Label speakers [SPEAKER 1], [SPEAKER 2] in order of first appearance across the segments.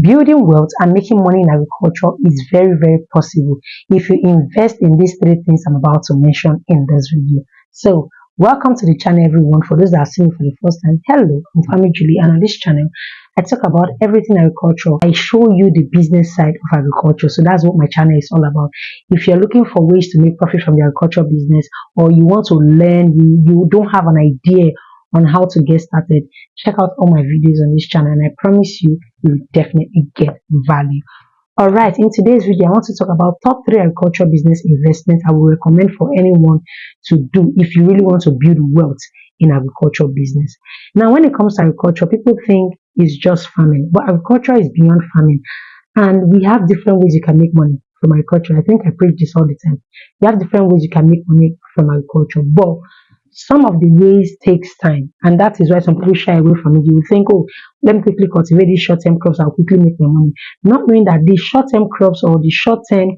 [SPEAKER 1] Building wealth and making money in agriculture is very, very possible if you invest in these three things I'm about to mention in this video. So, welcome to the channel, everyone. For those that are seeing me for the first time, hello, I'm Family Julie, and on this channel, I talk about everything agriculture. I show you the business side of agriculture. So that's what my channel is all about. If you're looking for ways to make profit from the agriculture business, or you want to learn, you don't have an idea on how to get started, check out all my videos on this channel, and I promise you will definitely get value. All right, in today's video I want to talk about top 3 agriculture business investments I will recommend for anyone to do if you really want to build wealth in agriculture business. Now, when it comes to agriculture, people think it's just farming, but agriculture is beyond farming, and we have different ways you can make money from agriculture. I think I preach this all the time. You have different ways you can make money from agriculture, but some of the ways takes time, and that is why some people shy away from it. You will think, oh, let me quickly cultivate these short-term crops, I'll quickly make my money. Not knowing that the short-term crops or the short-term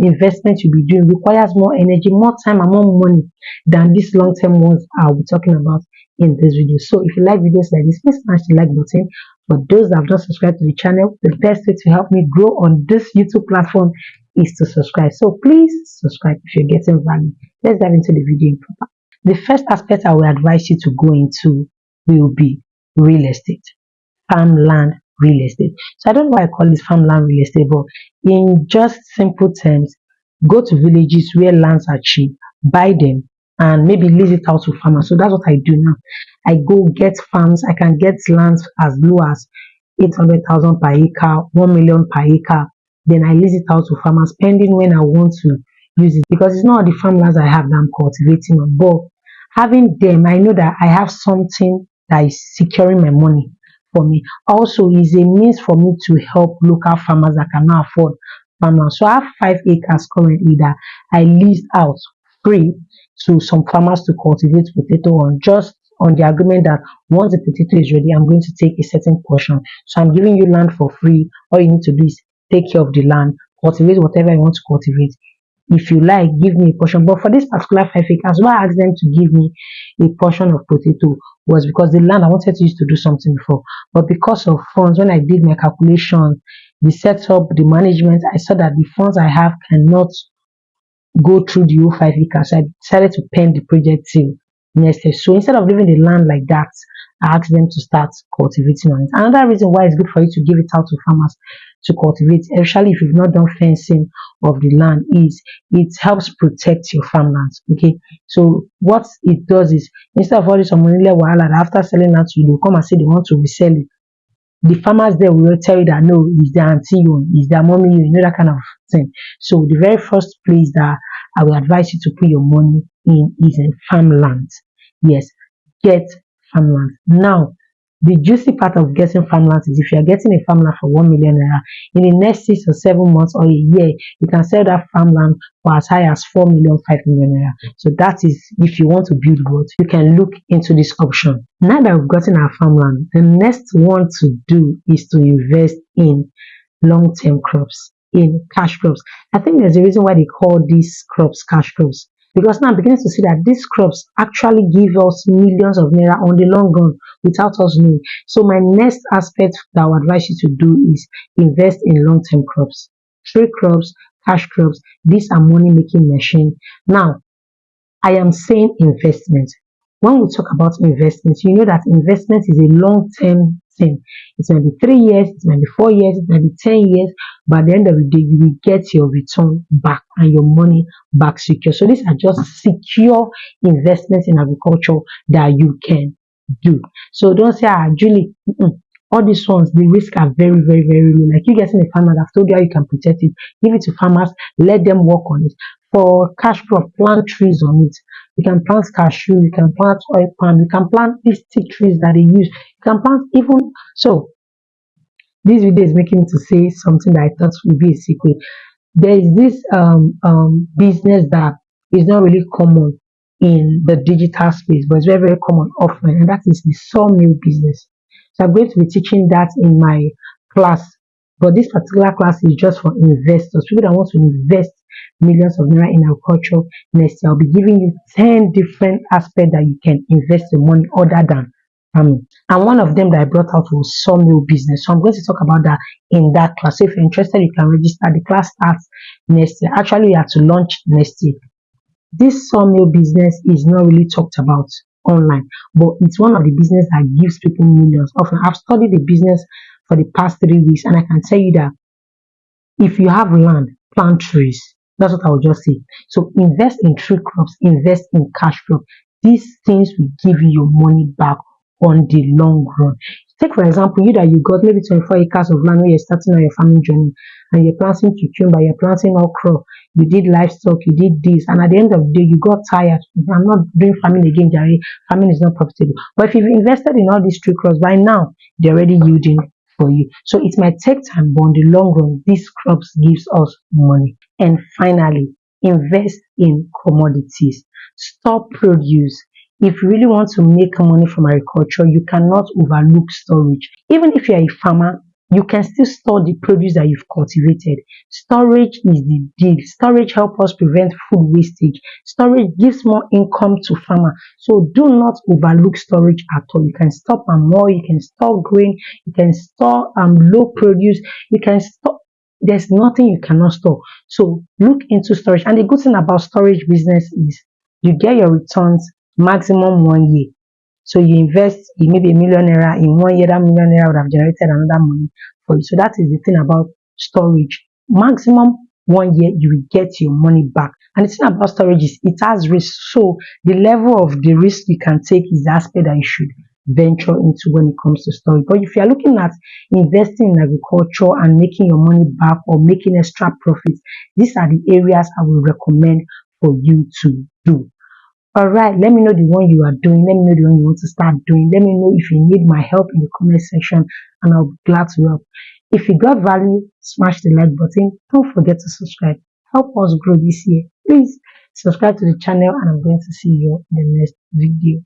[SPEAKER 1] investments you'll be doing requires more energy, more time, and more money than these long-term ones I'll be talking about in this video. So if you like videos like this, please smash the like button. For those that have not subscribed to the channel, the best way to help me grow on this YouTube platform is to subscribe. So please subscribe if you're getting value. Let's dive into the video in proper. The first aspect I will advise you to go into will be real estate, farmland real estate. So I don't know why I call this farmland real estate, but in just simple terms, go to villages where lands are cheap, buy them, and maybe lease it out to farmers. So that's what I do now. I go get farms. I can get lands as low as 800,000 per acre, 1 million per acre. Then I lease it out to farmers, pending when I want to use it, because it's not all the farmlands I have that I'm cultivating on, but having them, I know that I have something that is securing my money for me. Also, is a means for me to help local farmers that cannot afford farmland. So I have 5 acres currently that I lease out free to some farmers to cultivate potato on, just on the agreement that once the potato is ready, I'm going to take a certain portion. So I'm giving you land for free. All you need to do is take care of the land, cultivate whatever you want to cultivate. If you like, give me a portion. But for this particular 5 acres, why I asked them to give me a portion of potato was because the land I wanted to use to do something before. But because of funds, when I did my calculation, the setup, the management, I saw that the funds I have cannot go through the whole 5 acres. So I decided to pen the project till next year. So instead of leaving the land like that, I asked them to start cultivating on it. Another reason why it's good for you to give it out to farmers to cultivate, especially if you've not done fencing of the land, is it helps protect your farmlands. Okay, so what it does is, instead of all this wahala, after selling that to you, they'll come and say they want to resell it. The farmers there will tell you that no, it's their auntie own, it's their mommy, you know, that kind of thing. So the very first place that I will advise you to put your money in is in farmland. Yes, get farmland. Now, the juicy part of getting farmland is if you are getting a farmland for 1 million naira, in the next 6 or 7 months or a year, you can sell that farmland for as high as 4 million, 5 million naira. So that is, if you want to build wealth, you can look into this option. Now that we've gotten our farmland, the next one to do is to invest in long-term crops, in cash crops. I think there's a reason why they call these crops cash crops, because now I'm beginning to see that these crops actually give us millions of naira on the long run without us knowing. So my next aspect that I would advise you to do is invest in long-term crops, trade crops, cash crops. These are money-making machines. Now, I am saying investment. When we talk about investments, you know that investment is a long-term thing. It might be 3 years, it might be 4 years, it might be 10 years, but at the end of the day, you will get your return back and your money back secure. So these are just secure investments in agriculture that you can do. So don't say, Julie, all these ones, the risk are very, very, very low. Like you getting a farmer, I've told you how you can protect it. Give it to farmers, let them work on it. For cash crop, plant trees on it. You can plant cashew, you can plant oil palm, you can plant these stick trees that they use. You can plant even so. This video is making me to say something that I thought would be a secret. There is this business that is not really common in the digital space, but it's very, very common offline, and that is the sawmill business. So I'm going to be teaching that in my class, but this particular class is just for investors, people that want to invest millions of naira in agriculture. Next year, I'll be giving you 10 different aspects that you can invest your money other than And one of them that I brought out was sawmill business. So I'm going to talk about that in that class. So if you're interested, you can register. The class starts next year. Actually, we have to launch next year. This sawmill business is not really talked about online, but it's one of the business that gives people millions. Often, I've studied the business for the past 3 weeks, and I can tell you that if you have land, plant trees. That's what I would just say. So invest in tree crops, invest in cash crop. These things will give you your money back on the long run. Take for example, you that you got maybe 24 acres of land where you're starting on your farming journey and you're planting cucumber, you're planting okra, you did livestock, you did this, and at the end of the day you got tired. I'm not doing farming again, Jerry. Farming is not profitable. But if you've invested in all these tree crops by now, they're already yielding for you. So it might take time, but on the long run, these crops gives us money. And finally, invest in commodities. Store produce. If you really want to make money from agriculture, you cannot overlook storage. Even if you're a farmer, you can still store the produce that you've cultivated. Storage is the deal. Storage helps us prevent food wastage. Storage gives more income to farmer. So do not overlook storage at all. You can store palm oil, you can store grain, you can store low produce, you can store. There's nothing you cannot store. So look into storage. And the good thing about storage business is you get your returns maximum 1 year. So you invest in maybe a 1 million naira in 1 year, that 1 million naira would have generated another money for you. So that is the thing about storage. Maximum 1 year, you will get your money back. And the thing about storage is it has risk. So the level of the risk you can take is the aspect that you should venture into when it comes to storage. But if you are looking at investing in agriculture and making your money back or making extra profits, these are the areas I will recommend for you to do. All right, let me know the one you are doing. Let me know the one you want to start doing. Let me know if you need my help in the comment section, and I'll be glad to help. If you got value, smash the like button. Don't forget to subscribe. Help us grow this year. Please subscribe to the channel, and I'm going to see you in the next video.